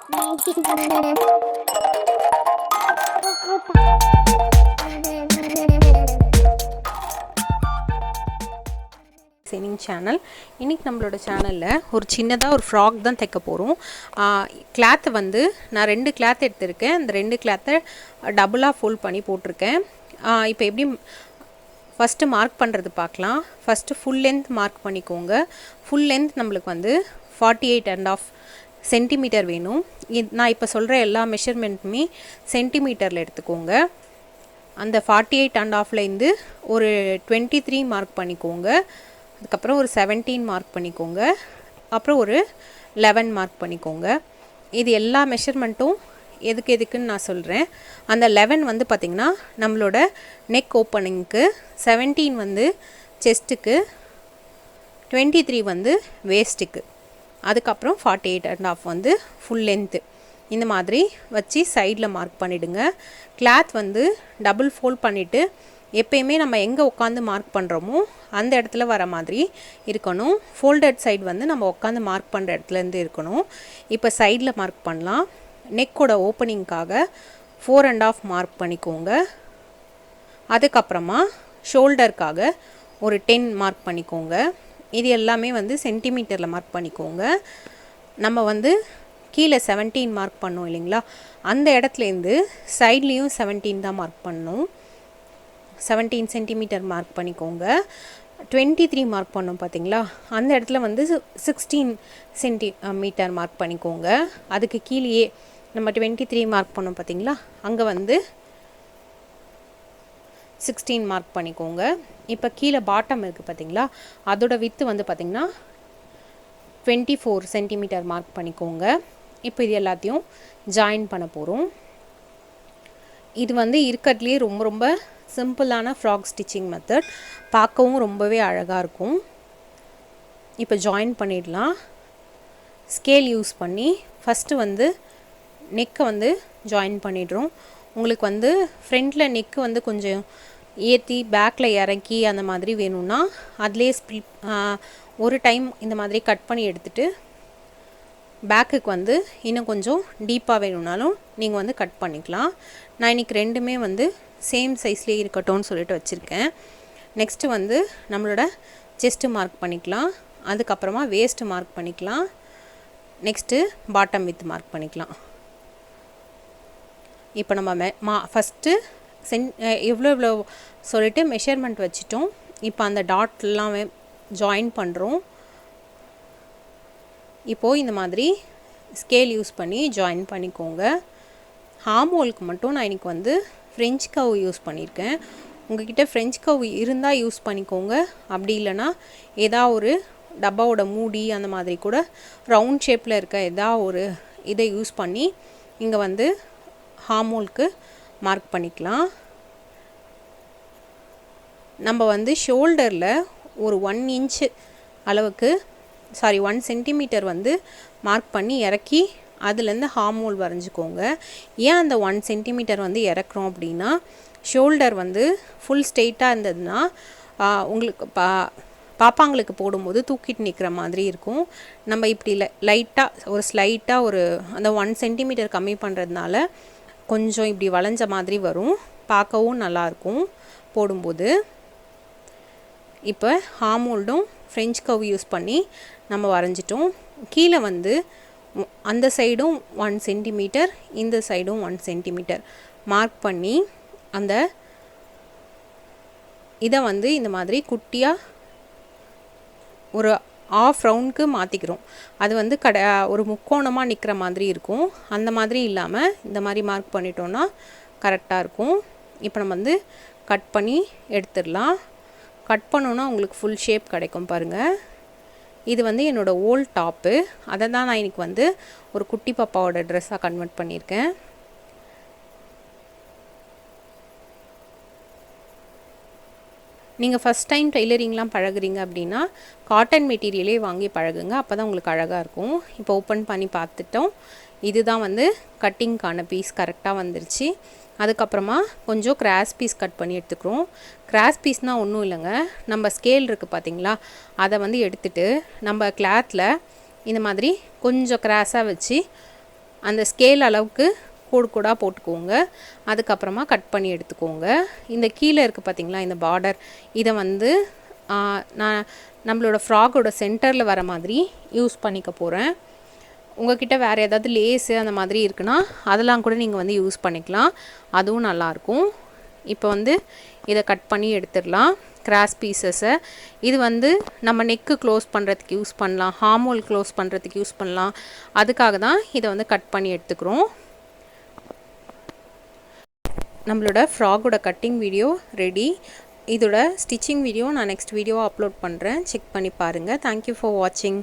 Saving channel. இன்றைக்கி நம்மளோட சேனலில் ஒரு சின்னதாக ஒரு ஃப்ராக் தான் தைக்க போகிறோம். கிளாத்தை வந்து நான் 2 கிளாத் எடுத்திருக்கேன். அந்த 2 கிளாத்தை டபுளாக ஃபோல்ட் பண்ணி போட்டிருக்கேன். இப்போ எப்படி ஃபஸ்ட்டு மார்க் பண்ணுறது பார்க்கலாம். ஃபஸ்ட்டு ஃபுல் லென்த் மார்க் பண்ணிக்கோங்க. ஃபுல் லென்த் நம்மளுக்கு வந்து 48.5 சென்டிமீட்டர் வேணும். நான் இப்போ சொல்கிற எல்லா மெஷர்மெண்ட்டுமே சென்டிமீட்டரில் எடுத்துக்கோங்க. அந்த 48.5லேருந்து ஒரு 23 மார்க் பண்ணிக்கோங்க. அதுக்கப்புறம் ஒரு 17 மார்க் பண்ணிக்கோங்க. அப்புறம் ஒரு 11 மார்க் பண்ணிக்கோங்க. இது எல்லா மெஷர்மெண்ட்டும் எதுக்குன்னு நான் சொல்கிறேன். அந்த 11 வந்து பார்த்திங்கன்னா நம்மளோட நெக் ஓப்பனிங்க்கு, 17 வந்து செஸ்ட்டுக்கு, 23 வந்து வேஸ்ட்டுக்கு, அதுக்கப்புறம் 48.5 வந்து ஃபுல் லென்த்து. இந்த மாதிரி வச்சு சைடில் மார்க் பண்ணிவிடுங்க. கிளாத் வந்து டபுள் ஃபோல்ட் பண்ணிவிட்டு எப்பயுமே நம்ம எங்கே உட்காந்து மார்க் பண்ணுறோமோ அந்த இடத்துல வர மாதிரி இருக்கணும். ஃபோல்டட் சைடு வந்து நம்ம உட்காந்து மார்க் பண்ணுற இடத்துலேருந்து இருக்கணும். இப்போ சைடில் மார்க் பண்ணலாம். நெக்கோட ஓப்பனிங்காக 4.5 மார்க் பண்ணிக்கோங்க. அதுக்கப்புறமா ஷோல்டருக்காக ஒரு 10 மார்க் பண்ணிக்கோங்க. இது எல்லாமே வந்து சென்டிமீட்டரில் மார்க் பண்ணிக்கோங்க. நம்ம வந்து கீழே 17 மார்க் பண்ணோம் இல்லைங்களா, அந்த இடத்துலேருந்து சைட்லேயும் 17 தான் மார்க் பண்ணணும். 17 சென்டிமீட்டர் மார்க் பண்ணிக்கோங்க. 23 மார்க் பண்ணோம் பார்த்தீங்களா, அந்த இடத்துல வந்து 16 சென்டிமீட்டர் மார்க் பண்ணிக்கோங்க. அதுக்கு கீழேயே நம்ம 23 மார்க் பண்ணோம் பார்த்தீங்களா, அங்கே வந்து 16 மார்க் பண்ணிக்கோங்க. இப்போ கீழே பாட்டம் இருக்குது பார்த்தீங்களா, அதோட வித்து வந்து பார்த்திங்கன்னா 24 சென்டிமீட்டர் மார்க் பண்ணிக்கோங்க. இப்போ இது எல்லாத்தையும் ஜாயின் பண்ண போகிறோம். இது வந்து இருக்கிறதுலே ரொம்ப ரொம்ப சிம்பிளான ஃப்ராக் ஸ்டிச்சிங் மெத்தட். பார்க்கவும் ரொம்பவே அழகாக இருக்கும். இப்போ ஜாயின் பண்ணிடலாம். ஸ்கேல் யூஸ் பண்ணி ஃபஸ்ட்டு வந்து நெக்கை வந்து ஜாயின் பண்ணிடுறோம். உங்களுக்கு வந்து ஃப்ரண்ட்டில் நெக்கு வந்து கொஞ்சம் ஏற்றி பேக்கில் இறக்கி அந்த மாதிரி வேணும்னா அதுலேயே ஒரு டைம் இந்த மாதிரி கட் பண்ணி எடுத்துகிட்டு பேக்குக்கு வந்து இன்னும் கொஞ்சம் டீப்பாக வேணும்னாலும் நீங்கள் வந்து கட் பண்ணிக்கலாம். நான் இன்றைக்கி ரெண்டுமே வந்து சேம் சைஸ்லேயே இருக்கட்டும்னு சொல்லிட்டு வச்சுருக்கேன். நெக்ஸ்ட்டு வந்து நம்மளோட செஸ்ட்டு மார்க் பண்ணிக்கலாம். அதுக்கப்புறமா வேஸ்ட்டு மார்க் பண்ணிக்கலாம். நெக்ஸ்ட்டு பாட்டம் வித் மார்க் பண்ணிக்கலாம். இப்போ நம்ம ஃபஸ்ட்டு எவ்வளோ சொல்லிட்டு மெஷர்மெண்ட் வச்சுட்டோம். இப்போ அந்த டாட்லாம் ஜாயின் பண்ணுறோம். இப்போது இந்த மாதிரி ஸ்கேல் யூஸ் பண்ணி ஜாயின் பண்ணிக்கோங்க. ஹார்மோலுக்கு மட்டும் நான் இன்றைக்கி வந்து ஃப்ரெஞ்ச் கவ் யூஸ் பண்ணியிருக்கேன். உங்கள்கிட்ட ஃப்ரெஞ்ச் கவ் இருந்தால் யூஸ் பண்ணிக்கோங்க. அப்படி இல்லைனா ஒரு டப்பாவோட மூடி அந்த மாதிரி கூட ரவுண்ட் ஷேப்பில் இருக்க ஒரு இதை யூஸ் பண்ணி இங்கே வந்து ஹார்மோலுக்கு மார்க் பண்ணிக்கலாம். நம்ம வந்து ஷோல்டரில் ஒரு 1 இன்ச்சு அளவுக்கு 1 சென்டிமீட்டர் வந்து மார்க் பண்ணி இறக்கி அதுலேருந்து ஹார்மோல் வரைஞ்சிக்கோங்க. ஏன் அந்த 1 சென்டிமீட்டர் வந்து இறக்குறோம் அப்படின்னா, ஷோல்டர் வந்து ஃபுல் ஸ்ட்ரெயிட்டாக இருந்ததுன்னா உங்களுக்கு பாப்பாங்களுக்கு போடும்போது தூக்கிட்டு நிற்கிற மாதிரி இருக்கும். நம்ம இப்படி ஸ்லைட்டாக ஒரு அந்த 1 சென்டிமீட்டர் கம்மி பண்ணுறதுனால கொஞ்சம் இப்படி வளைஞ்ச மாதிரி வரும். பார்க்கவும் நல்லாயிருக்கும் போடும்போது. இப்போ ஹார்மோல்டும் ஃப்ரெஞ்ச் கவ் யூஸ் பண்ணி நம்ம வரைஞ்சிட்டோம். கீழே வந்து அந்த சைடும் 1 சென்டிமீட்டர், இந்த சைடும் 1 சென்டிமீட்டர் மார்க் பண்ணி அந்த இதை வந்து இந்த மாதிரி குட்டியாக ஒரு ஆஃப் ரவுண்டுக்கு மாற்றிக்கிறோம். அது வந்து ஒரு முக்கோணமாக நிற்கிற மாதிரி இருக்கும். அந்த மாதிரி இல்லாமல் இந்த மாதிரி மார்க் பண்ணிட்டோன்னா கரெக்டாக இருக்கும். இப்போ நம்ம வந்து கட் பண்ணி எடுத்துடலாம். கட் பண்ணோன்னா உங்களுக்கு ஃபுல் ஷேப் கிடைக்கும் பாருங்கள். இது வந்து என்னோடய ஓல்ட் டாப்பு. அதை தான் நான் இன்றைக்கி வந்து ஒரு குட்டி பாப்பாவோட ட்ரெஸ்ஸாக கன்வெர்ட் பண்ணியிருக்கேன். நீங்கள் ஃபஸ்ட் டைம் டெய்லரிங்லாம் பழகுறீங்க அப்படின்னா காட்டன் மெட்டீரியலே வாங்கி பழகுங்க. அப்போ தான் உங்களுக்கு அழகாக இருக்கும். இப்போ ஓப்பன் பண்ணி பார்த்துட்டோம். இதுதான் வந்து கட்டிங்க்கான பீஸ் கரெக்டாக வந்துருச்சு. அதுக்கப்புறமா கொஞ்சம் கிராஸ் பீஸ் கட் பண்ணி எடுத்துக்கிறோம். கிராஸ் பீஸ்னால் ஒன்றும் இல்லைங்க, நம்ம ஸ்கேல் இருக்குது பார்த்தீங்களா, அதை வந்து எடுத்துகிட்டு நம்ம கிளாத்தில் இந்த மாதிரி கொஞ்சம் கிராஸாக வச்சு அந்த ஸ்கேல் அளவுக்கு கோடு கோடாக போட்டுக்கோங்க. அதுக்கப்புறமா கட் பண்ணி எடுத்துக்கோங்க. இந்த கீழே இருக்குது பார்த்திங்களா இந்த பார்டர், இதை வந்து நான் நம்மளோட ஃப்ராகோட சென்டரில் வர மாதிரி யூஸ் பண்ணிக்க போகிறேன். உங்கள்கிட்ட வேறு ஏதாவது லேஸு அந்த மாதிரி இருக்குன்னா அதெல்லாம் கூட நீங்கள் வந்து யூஸ் பண்ணிக்கலாம், அதுவும் நல்லாயிருக்கும். இப்போ வந்து இதை கட் பண்ணி எடுத்துடலாம் கிராஸ் பீசஸை. இது வந்து நம்ம நெக்கு க்ளோஸ் பண்ணுறதுக்கு யூஸ் பண்ணலாம், ஹார்மோல் க்ளோஸ் பண்ணுறதுக்கு யூஸ் பண்ணலாம். அதுக்காக தான் இதை வந்து கட் பண்ணி எடுத்துக்கிறோம். நம்மளோட ஃப்ராகோட கட்டிங் வீடியோ ரெடி. இதோட ஸ்டிச்சிங் வீடியோ நான் நெக்ஸ்ட் வீடியோவாக அப்லோட் பண்ணுறேன், செக் பண்ணி பாருங்கள். தேங்க்யூ ஃபார் வாட்சிங்.